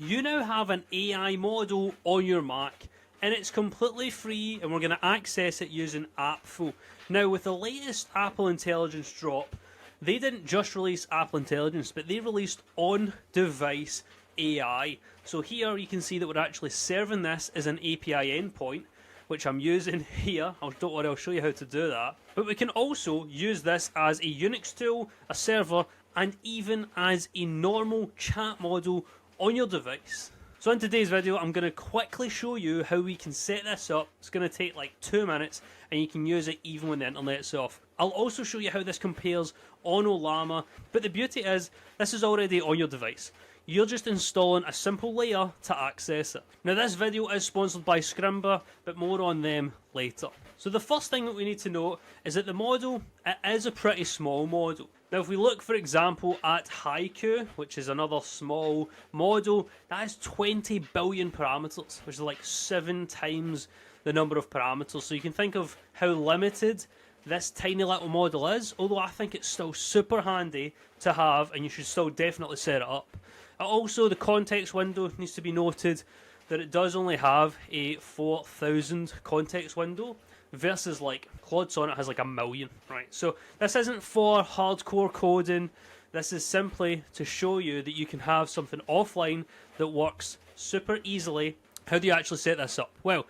You now have an AI model on your Mac, and it's completely free, and we're going to access it using apfel. Now, with the latest Apple Intelligence drop, they didn't just release Apple Intelligence, but they released on-device AI. So here you can see that we're actually serving this as an API endpoint, which I'm using here. Don't worry, I'll show you how to do that. But we can also use this as a Unix tool, a server, and even as a normal chat model on your device. So in today's video, I'm going to quickly show you how we can set this up. It's going to take like 2 minutes, and you can use it even when the internet's off. I'll also show you how this compares on Ollama, but the beauty is, this is already on your device. You're just installing a simple layer to access it. Now this video is sponsored by Scrimba, but more on them later. So the first thing that we need to note is that the model, it is a pretty small model. Now if we look for example at Haiku, which is another small model, that has 20 billion parameters, which is like 7 times the number of parameters. So you can think of how limited this tiny little model is, although I think it's still super handy to have, and you should still definitely set it up. Also, the context window needs to be noted that it does only have a 4,000 context window versus like Claude Sonnet has like 1 million, right? So this isn't for hardcore coding. This is simply to show you that you can have something offline that works super easily. How do you actually set this up? Well,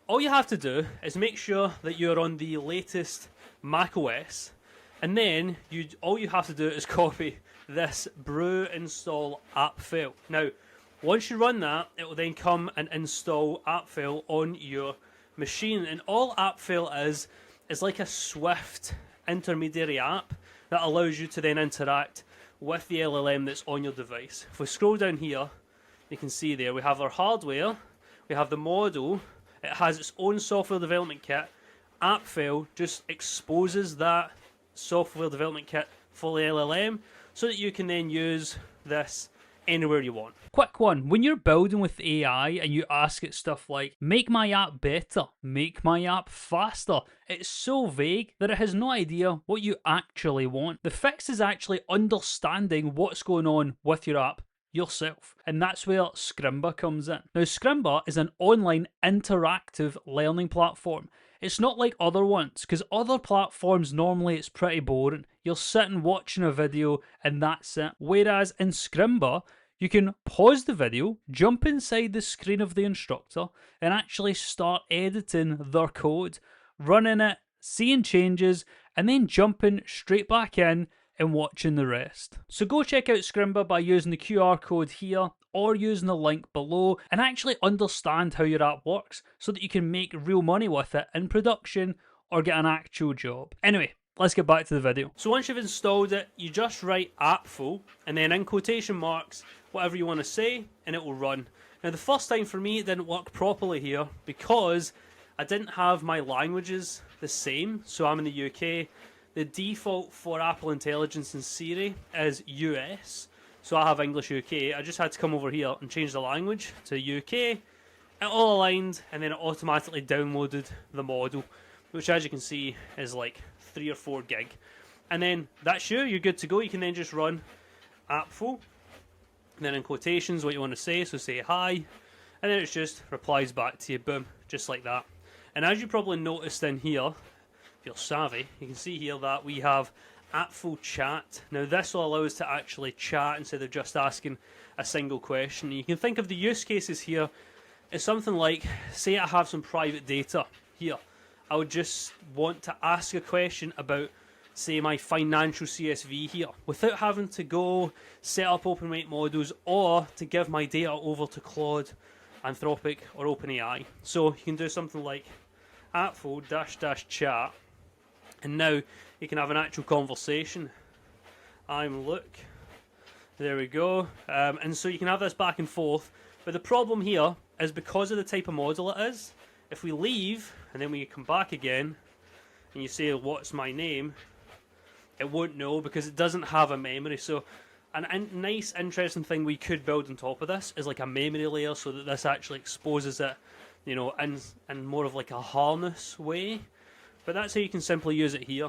all you have to do is make sure that you're on the latest macOS, and then all you have to do is copy this brew install apfel. Now, once you run that, it will then come and install apfel on your machine, and all apfel is like a Swift intermediary app that allows you to then interact with the LLM that's on your device. If we scroll down here, you can see there we have our hardware, we have the model, it has its own software development kit. Apfel just exposes that software development kit for the LLM so that you can then use this anywhere you want. Quick one, when you're building with AI and you ask it stuff like, make my app better, make my app faster, it's so vague that it has no idea what you actually want. The fix is actually understanding what's going on with your app yourself, and that's where Scrimba comes in. Now Scrimba is an online interactive learning platform. It's not like other ones, because other platforms normally it's pretty boring. You're sitting watching a video and that's it. Whereas in Scrimba, you can pause the video, jump inside the screen of the instructor, and actually start editing their code, running it, seeing changes, and then jumping straight back in and watching the rest. So go check out Scrimba by using the QR code here or using the link below and actually understand how your app works so that you can make real money with it in production or get an actual job. Anyway, let's get back to the video. So once you've installed it, you just write apfel and then in quotation marks whatever you want to say and it will run. Now the first time for me it didn't work properly here because I didn't have my languages the same. So I'm in the UK. The default for Apple Intelligence and Siri is US, so I have English UK. I just had to come over here and change the language to UK. It all aligned, and then it automatically downloaded the model, which as you can see is like 3 or 4 gig. And then that's you're good to go. You can then just run apfel, and then in quotations what you want to say, so say hi, and then it just replies back to you, boom, just like that. And as you probably noticed in here, you're savvy, you can see here that we have apfel chat. Now this will allow us to actually chat instead of just asking a single question. You can think of the use cases here as something like, say I have some private data here. I would just want to ask a question about, say, my financial CSV here without having to go set up open-weight models or to give my data over to Claude, Anthropic or OpenAI. So you can do something like apfel -- chat. And now you can have an actual conversation. I'm Luke. There we go. And so you can have this back and forth. But the problem here is because of the type of model it is, if we leave and then we come back again and you say, what's my name? It won't know because it doesn't have a memory. So a nice, interesting thing we could build on top of this is like a memory layer so that this actually exposes it, you know, in more of like a harness way. But that's how you can simply use it here.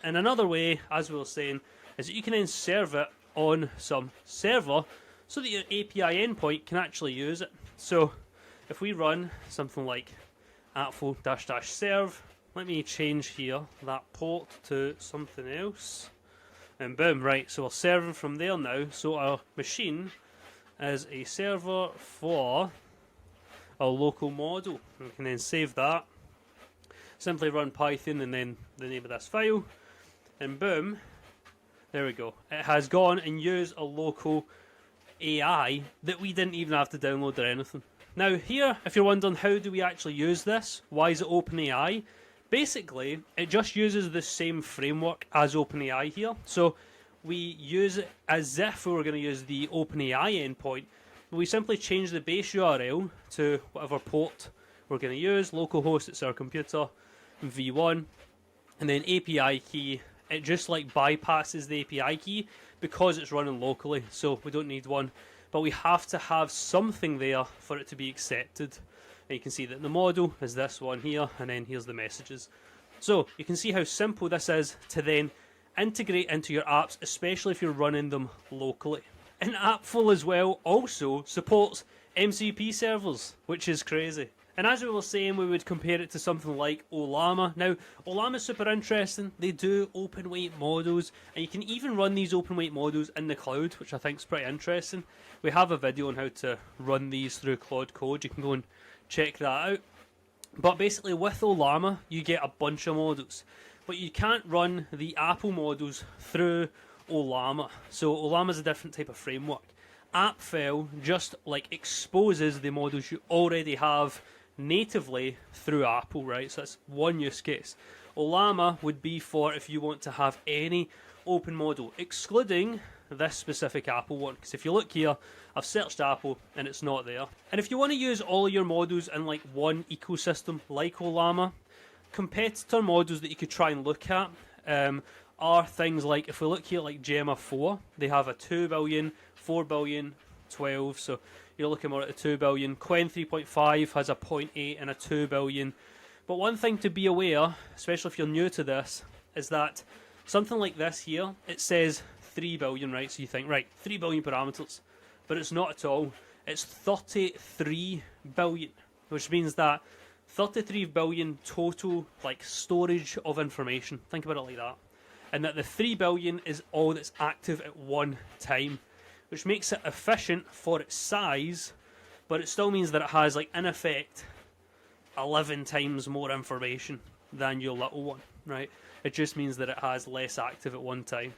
And another way, as we were saying, is that you can then serve it on some server so that your API endpoint can actually use it. So if we run something like apfel -- serve, let me change here that port to something else, and boom, right, so we're serving from there now. So our machine is a server for our local model. We can then save that, simply run Python and then the name of this file, and boom, there we go. It has gone and used a local AI that we didn't even have to download or anything. Now here, if you're wondering how do we actually use this, why is it OpenAI? Basically, it just uses the same framework as OpenAI here. So we use it as if we were going to use the OpenAI endpoint. We simply change the base URL to whatever port we're going to use, localhost, it's our computer, v1, and then API key. It just like bypasses the API key because it's running locally, so we don't need one. But we have to have something there for it to be accepted. And you can see that the model is this one here, and then here's the messages. So you can see how simple this is to then integrate into your apps, especially if you're running them locally. And apfel as well also supports MCP servers, which is crazy. And as we were saying, we would compare it to something like Ollama. Now, Ollama is super interesting. They do open weight models, and you can even run these open weight models in the cloud, which I think is pretty interesting. We have a video on how to run these through Claude Code. You can go and check that out. But basically, with Ollama, you get a bunch of models, but you can't run the Apple models through Ollama. So Ollama is a different type of framework. Apfel just like exposes the models you already have natively through Apple, right? So that's one use case. Ollama would be for if you want to have any open model, excluding this specific Apple one, because if you look here, I've searched Apple and it's not there. And if you want to use all of your models in like one ecosystem like Ollama, competitor models that you could try and look at are things like, if we look here like Gemma 4, they have a 2 billion, 4 billion, 12, so you're looking more at a 2 billion. Quen 3.5 has a 0.8 and a 2 billion. But one thing to be aware, especially if you're new to this, is that something like this here, it says 3 billion, right? So you think, right, 3 billion parameters. But it's not at all. It's 33 billion, which means that 33 billion total like storage of information. Think about it like that. And that the 3 billion is all that's active at one time, which makes it efficient for its size, but it still means that it has, like, in effect, 11 times more information than your little one, right? It just means that it has less active at one time.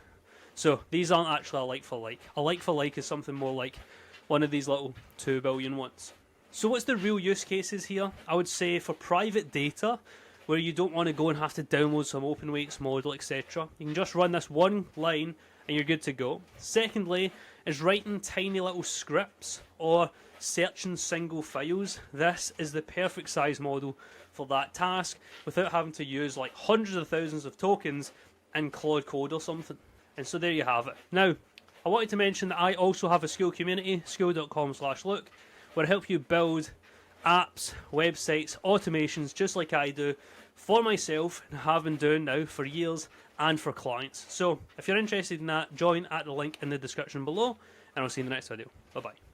So these aren't actually a like for like. A like for like is something more like one of these little 2 billion ones. So what's the real use cases here? I would say for private data, where you don't want to go and have to download some open weights model, etc. You can just run this one line and you're good to go. Secondly, is writing tiny little scripts or searching single files. This is the perfect size model for that task without having to use like hundreds of thousands of tokens in Claude Code or something. And so there you have it. Now, I wanted to mention that I also have a Skool community, skool.com/look, where I help you build apps, websites, automations, just like I do, for myself and have been doing now for years and for clients. So if you're interested in that, join at the link in the description below, and I'll see you in the next video. Bye bye.